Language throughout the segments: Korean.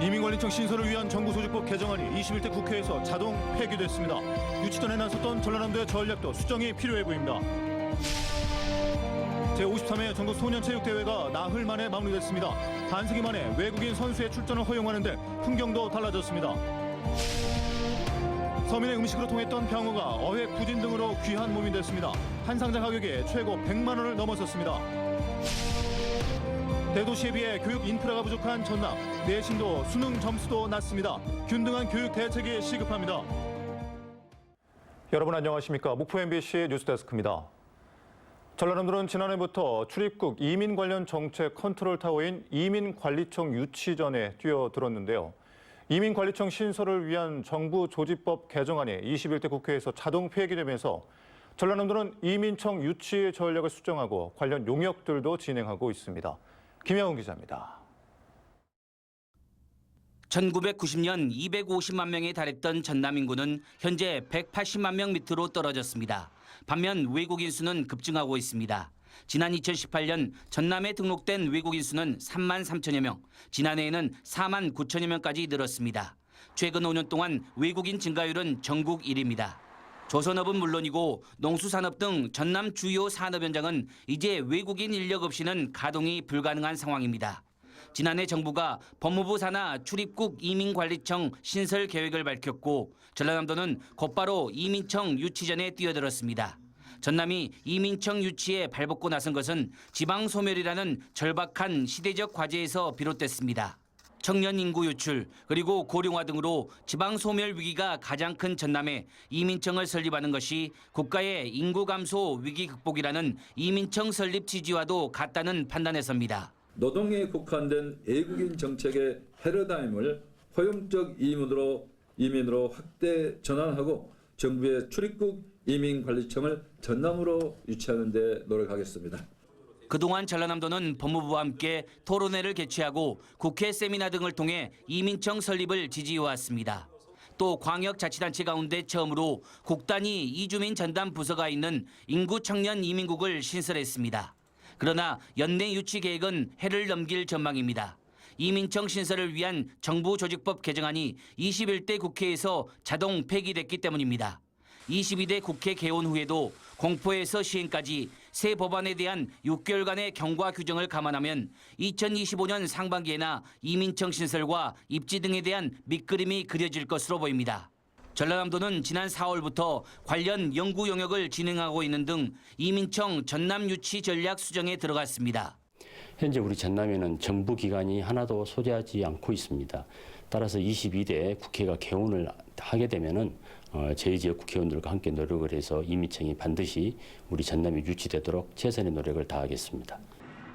이민관리청 신설을 위한 정부조직법 개정안이 21대 국회에서 자동 폐기됐습니다. 유치전에 나섰던 전라남도의 전략도 수정이 필요해 보입니다. 제53회 전국 소년체육대회가 나흘 만에 마무리됐습니다. 반세기 만에 외국인 선수의 출전을 허용하는데 풍경도 달라졌습니다. 서민의 음식으로 통했던 병어가 어획 부진 등으로 귀한 몸이 됐습니다. 한 상자 가격이 최고 100만 원을 넘어섰습니다. 대도시에 비해 교육 인프라가 부족한 전남, 내신도 수능 점수도 낮습니다. 균등한 교육 대책이 시급합니다. 여러분 안녕하십니까? 목포 MBC 뉴스데스크입니다. 전라남도는 지난해부터 출입국 이민 관련 정책 컨트롤타워인 이민관리청 유치전에 뛰어들었는데요. 이민관리청 신설을 위한 정부 조직법 개정안이 21대 국회에서 자동 폐기되면서 전라남도는 이민청 유치 전략을 수정하고 관련 용역들도 진행하고 있습니다. 김영훈 기자입니다. 1990년 250만 명에 달했던 전남 인구는 현재 180만 명 밑으로 떨어졌습니다. 반면 외국인 수는 급증하고 있습니다. 지난 2018년 전남에 등록된 외국인 수는 3만 3천여 명, 지난해에는 4만 9천여 명까지 늘었습니다. 최근 5년 동안 외국인 증가율은 전국 1위입니다. 조선업은 물론이고 농수산업 등 전남 주요 산업 현장은 이제 외국인 인력 없이는 가동이 불가능한 상황입니다. 지난해 정부가 법무부 산하 출입국 이민관리청 신설 계획을 밝혔고 전라남도는 곧바로 이민청 유치전에 뛰어들었습니다. 전남이 이민청 유치에 발벗고 나선 것은 지방 소멸이라는 절박한 시대적 과제에서 비롯됐습니다. 청년 인구 유출 그리고 고령화 등으로 지방 소멸 위기가 가장 큰 전남에 이민청을 설립하는 것이 국가의 인구 감소 위기 극복이라는 이민청 설립 취지와도 같다는 판단에서입니다. 노동에 국한된 외국인 정책의 패러다임을 포용적 이민으로 확대 전환하고 정부의 출입국 이민관리청을 전남으로 유치하는 데 노력하겠습니다. 그동안 전라남도는 법무부와 함께 토론회를 개최하고 국회 세미나 등을 통해 이민청 설립을 지지해왔습니다. 또 광역자치단체 가운데 처음으로 국단위 이주민 전담 부서가 있는 인구 청년 이민국을 신설했습니다. 그러나 연내 유치 계획은 해를 넘길 전망입니다. 이민청 신설을 위한 정부 조직법 개정안이 21대 국회에서 자동 폐기됐기 때문입니다. 22대 국회 개원 후에도 공포에서 시행까지 새 법안에 대한 6개월간의 경과 규정을 감안하면 2025년 상반기에나 이민청 신설과 입지 등에 대한 밑그림이 그려질 것으로 보입니다. 전라남도는 지난 4월부터 관련 연구 용역을 진행하고 있는 등 이민청 전남 유치 전략 수정에 들어갔습니다. 현재 우리 전남에는 정부 기관이 하나도 소재하지 않고 있습니다. 따라서 22대 국회가 개원을 하게 되면은 저희 지역 국회의원들과 함께 노력을 해서 이민청이 반드시 우리 전남에 유치되도록 최선의 노력을 다하겠습니다.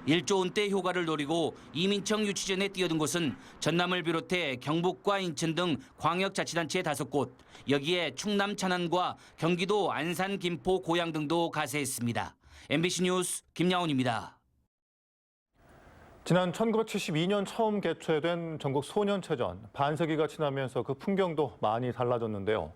1조 원대 효과를 노리고 이민청 유치전에 뛰어든 곳은 전남을 비롯해 경북과 인천 등 광역자치단체 5곳, 여기에 충남 천안과 경기도 안산, 김포, 고양 등도 가세했습니다. MBC 뉴스 김야훈입니다. 지난 1972년 처음 개최된 전국 소년체전, 반세기가 지나면서 그 풍경도 많이 달라졌는데요.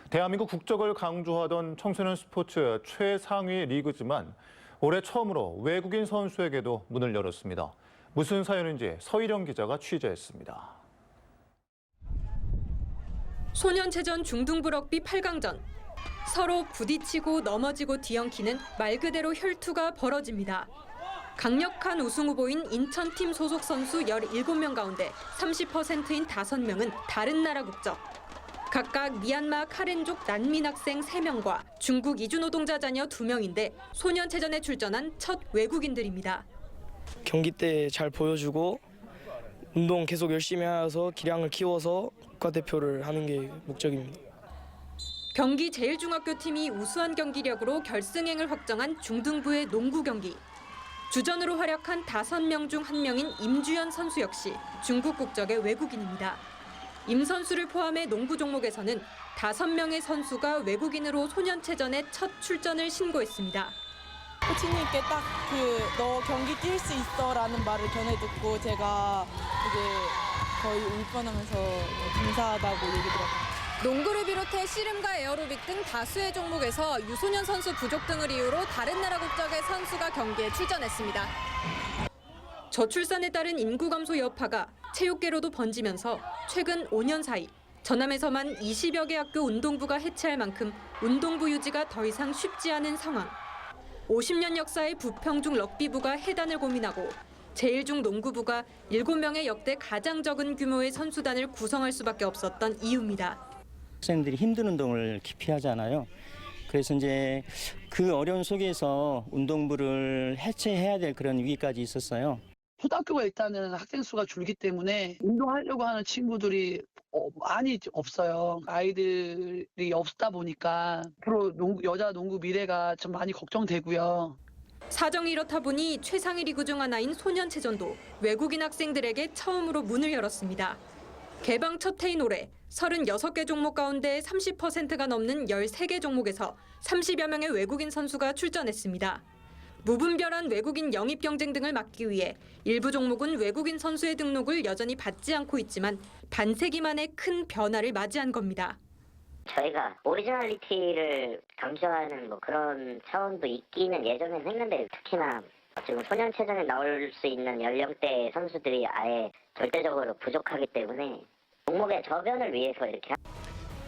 대한민국 국적을 강조하던 청소년 스포츠 최상위 리그지만 올해 처음으로 외국인 선수에게도 문을 열었습니다. 무슨 사연인지 서희령 기자가 취재했습니다. 소년체전 중등부럭비 8강전. 서로 부딪히고 넘어지고 뒤엉키는 말 그대로 혈투가 벌어집니다. 강력한 우승 후보인 인천팀 소속 선수 17명 가운데 30%인 5명은 다른 나라 국적. 각각 미얀마 카렌족 난민 학생 3명과 중국 이주 노동자 자녀 2명인데 소년체전에 출전한 첫 외국인들입니다. 경기 때 잘 보여주고 운동 계속 열심히 해서 기량을 키워서 국가대표를 하는 게 목적입니다. 경기 제일중학교팀이 우수한 경기력으로 결승행을 확정한 중등부의 농구 경기. 주전으로 활약한 5명 중 1명인 임주연 선수 역시 중국 국적의 외국인입니다. 임 선수를 포함해 농구 종목에서는 5명의 선수가 외국인으로 소년체전에 첫 출전을 신고했습니다. 코치님께 딱 너 경기 뛸 수 있어라는 말을 전해 듣고 제가 이제 거의 울 뻔하면서 감사하다고 얘기 들었어요. 농구를 비롯해 씨름과 에어로빅 등 다수의 종목에서 유소년 선수 부족 등을 이유로 다른 나라 국적의 선수가 경기에 출전했습니다. 저출산에 따른 인구 감소 여파가 체육계로도 번지면서 최근 5년 사이 전남에서만 20여 개 학교 운동부가 해체할 만큼 운동부 유지가 더 이상 쉽지 않은 상황. 50년 역사의 부평중 럭비부가 해단을 고민하고 제1중 농구부가 7명의 역대 가장 적은 규모의 선수단을 구성할 수밖에 없었던 이유입니다. 학생들이 힘든 운동을 기피하잖아요. 그래서 이제 그 어려운 속에서 운동부를 해체해야 될 그런 위기까지 있었어요. 초등학교가 일단은 학생 수가 줄기 때문에 운동하려고 하는 친구들이 많이 없어요. 아이들이 없다 보니까 앞으로 여자 농구 미래가 좀 많이 걱정되고요. 사정이 이렇다 보니 최상위 리그 중 하나인 소년체전도 외국인 학생들에게 처음으로 문을 열었습니다. 개방 첫 해인 올해 36개 종목 가운데 30%가 넘는 13개 종목에서 30여 명의 외국인 선수가 출전했습니다. 무분별한 외국인 영입 경쟁 등을 막기 위해 일부 종목은 외국인 선수의 등록을 여전히 받지 않고 있지만 반세기 만에 큰 변화를 맞이한 겁니다. 저희가 오리지널리티를 강조하는 그런 차원도 있기는 예전에는 했는데 특히나 지금 소년체전에 나올 수 있는 연령대 선수들이 아예 절대적으로 부족하기 때문에 종목의 저변을 위해서 이렇게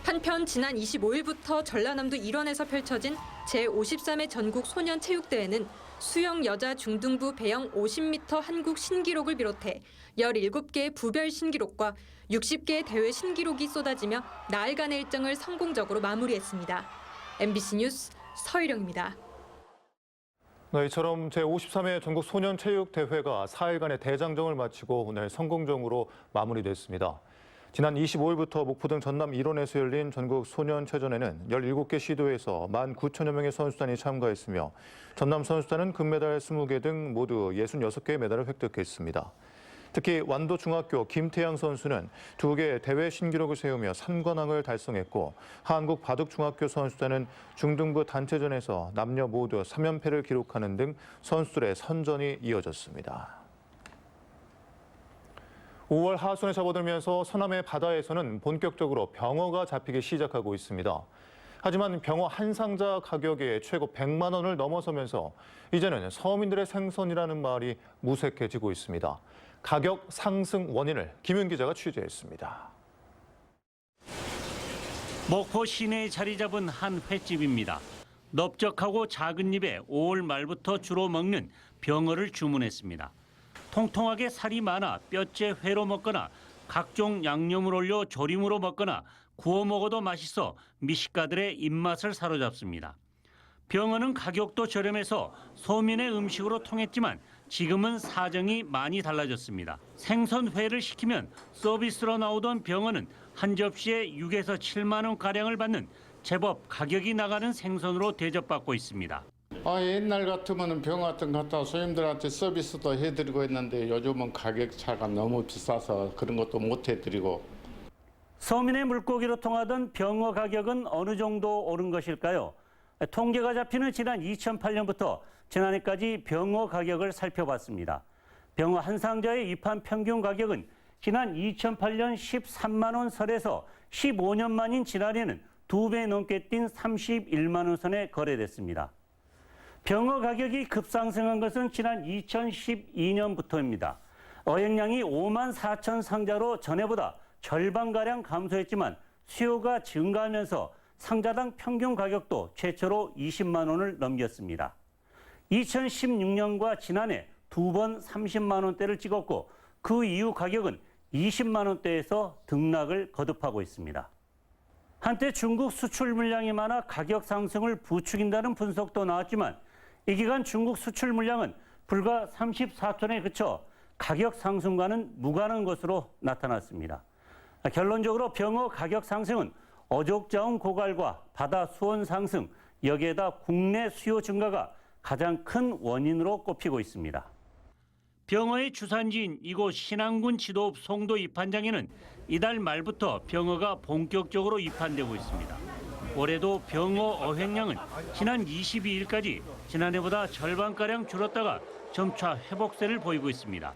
한편 지난 25일부터 전라남도 일원에서 펼쳐진 제53회 전국 소년체육대회는 수영 여자 중등부 배영 50m 한국 신기록을 비롯해 17개의 부별 신기록과 60개의 대회 신기록이 쏟아지며 나흘간의 일정을 성공적으로 마무리했습니다. MBC 뉴스 서희령입니다. 네, 이처럼 제53회 전국 소년체육대회가 4일간의 대장정을 마치고 오늘 성공적으로 마무리됐습니다. 지난 25일부터 목포 등 전남 일원에서 열린 전국 소년체전에는 17개 시도에서 19,000여 명의 선수단이 참가했으며 전남 선수단은 금메달 20개 등 모두 66개의 메달을 획득했습니다. 특히 완도중학교 김태양 선수는 2개 대회 신기록을 세우며 3관왕을 달성했고 한국 바둑중학교 선수단은 중등부 단체전에서 남녀 모두 3연패를 기록하는 등 선수들의 선전이 이어졌습니다. 5월 하순에 접어들면서 서남해 바다에서는 본격적으로 병어가 잡히기 시작하고 있습니다. 하지만 병어 한 상자 가격이 최고 100만 원을 넘어서면서 이제는 서민들의 생선이라는 말이 무색해지고 있습니다. 가격 상승 원인을 김윤 기자가 취재했습니다. 목포 시내에 자리 잡은 한 횟집입니다. 넓적하고 작은 입에 5월 말부터 주로 먹는 병어를 주문했습니다. 통통하게 살이 많아 뼈째 회로 먹거나 각종 양념을 올려 조림으로 먹거나 구워 먹어도 맛있어 미식가들의 입맛을 사로잡습니다. 병어는 가격도 저렴해서 소민의 음식으로 통했지만 지금은 사정이 많이 달라졌습니다. 생선회를 시키면 서비스로 나오던 병어는 한 접시에 6에서 7만 원가량을 받는 제법 가격이 나가는 생선으로 대접받고 있습니다. 옛날 같으면 병어 같은 거 갖다 손님들한테 서비스도 해드리고 했는데 요즘은 가격 차가 너무 비싸서 그런 것도 못 해드리고. 서민의 물고기로 통하던 병어 가격은 어느 정도 오른 것일까요? 통계가 잡히는 지난 2008년부터 지난해까지 병어 가격을 살펴봤습니다. 병어 한 상자의 입한 평균 가격은 지난 2008년 13만 원 선에서 15년 만인 지난해는 2배 넘게 뛴 31만 원 선에 거래됐습니다. 병어 가격이 급상승한 것은 지난 2012년부터입니다. 어획량이 5만 4천 상자로 전해보다 절반가량 감소했지만 수요가 증가하면서 상자당 평균 가격도 최초로 20만 원을 넘겼습니다. 2016년과 지난해 2번 30만 원대를 찍었고 그 이후 가격은 20만 원대에서 등락을 거듭하고 있습니다. 한때 중국 수출 물량이 많아 가격 상승을 부추긴다는 분석도 나왔지만 이 기간 중국 수출 물량은 불과 34톤에 그쳐 가격 상승과는 무관한 것으로 나타났습니다. 결론적으로 병어 가격 상승은 어족자원 고갈과 바다 수온 상승, 여기에다 국내 수요 증가가 가장 큰 원인으로 꼽히고 있습니다. 병어의 주산지인 이곳 신안군 지도읍 송도 입한장에는 이달 말부터 병어가 본격적으로 입한되고 있습니다. 올해도 병어 어획량은 지난 22일까지 지난해보다 절반가량 줄었다가 점차 회복세를 보이고 있습니다.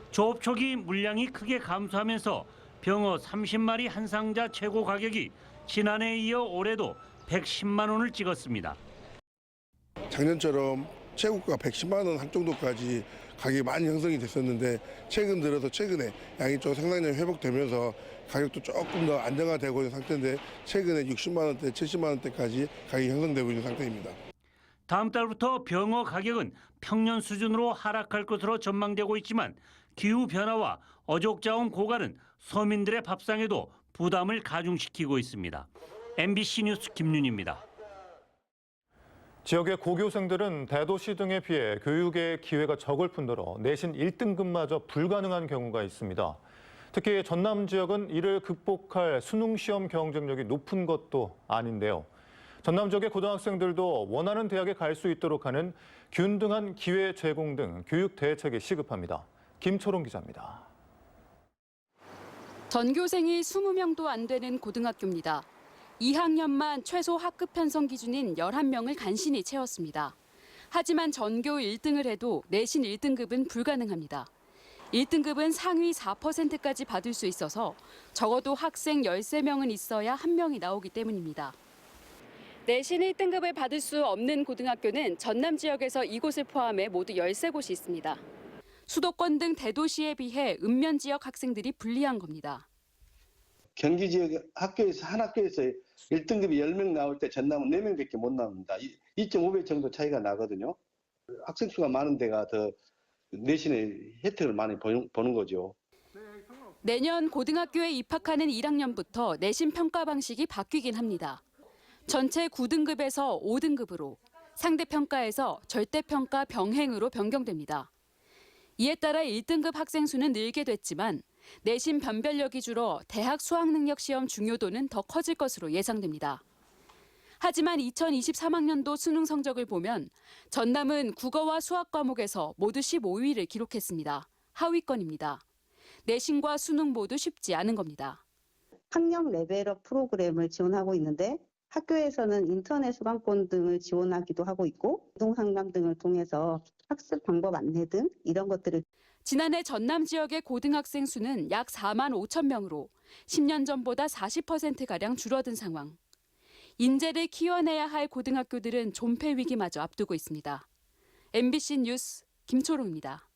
조업 초기 물량이 크게 감소하면서 병어 30마리 한 상자 최고 가격이 지난해에 이어 올해도 110만 원을 찍었습니다. 작년처럼 최고가 110만 원 한 정도까지 가격이 많이 형성이 됐었는데 최근에 양이 좀 상당히 회복되면서 가격도 조금 더 안정화되고 있는 상태인데 최근에 60만 원대, 70만 원대까지 가격이 형성되고 있는 상태입니다. 다음 달부터 병어 가격은 평년 수준으로 하락할 것으로 전망되고 있지만 기후 변화와 어족 자원 고갈은 서민들의 밥상에도 부담을 가중시키고 있습니다. MBC 뉴스 김윤희입니다. 지역의 고교생들은 대도시 등에 비해 교육의 기회가 적을 뿐더러 내신 1등급마저 불가능한 경우가 있습니다. 특히 전남 지역은 이를 극복할 수능 시험 경쟁력이 높은 것도 아닌데요. 전남 지역의 고등학생들도 원하는 대학에 갈 수 있도록 하는 균등한 기회 제공 등 교육 대책이 시급합니다. 김초롱 기자입니다. 전교생이 20명도 안 되는 고등학교입니다. 2학년만 최소 학급 편성 기준인 11명을 간신히 채웠습니다. 하지만 전교 1등을 해도 내신 1등급은 불가능합니다. 1등급은 상위 4%까지 받을 수 있어서 적어도 학생 13명은 있어야 1명이 나오기 때문입니다. 내신 1등급을 받을 수 없는 고등학교는 전남 지역에서 이곳을 포함해 모두 13곳이 있습니다. 수도권 등 대도시에 비해 읍면 지역 학생들이 불리한 겁니다. 경기 지역 학교에서 한 학교에서 1등급이 10명 나올 때 전남은 4명밖에 못 나옵니다. 2.5배 정도 차이가 나거든요. 학생 수가 많은 데가 더 내신의 혜택을 많이 보는 거죠. 내년 고등학교에 입학하는 1학년부터 내신 평가 방식이 바뀌긴 합니다. 전체 9등급에서 5등급으로, 상대평가에서 절대평가 병행으로 변경됩니다. 이에 따라 1등급 학생 수는 늘게 됐지만 내신 변별력이 줄어 대학 수학능력 시험 중요도는 더 커질 것으로 예상됩니다. 하지만 2023학년도 수능 성적을 보면 전남은 국어와 수학 과목에서 모두 15위를 기록했습니다. 하위권입니다. 내신과 수능 모두 쉽지 않은 겁니다. 학력 레벨업 프로그램을 지원하고 있는데 학교에서는 인터넷 수강권 등을 지원하기도 하고 있고 이동상담 등을 통해서 학습 방법 안내 등 이런 것들을 지난해 전남 지역의 고등학생 수는 약 4만 5천 명으로 10년 전보다 40%가량 줄어든 상황. 인재를 키워내야 할 고등학교들은 존폐 위기마저 앞두고 있습니다. MBC 뉴스 김초롱입니다.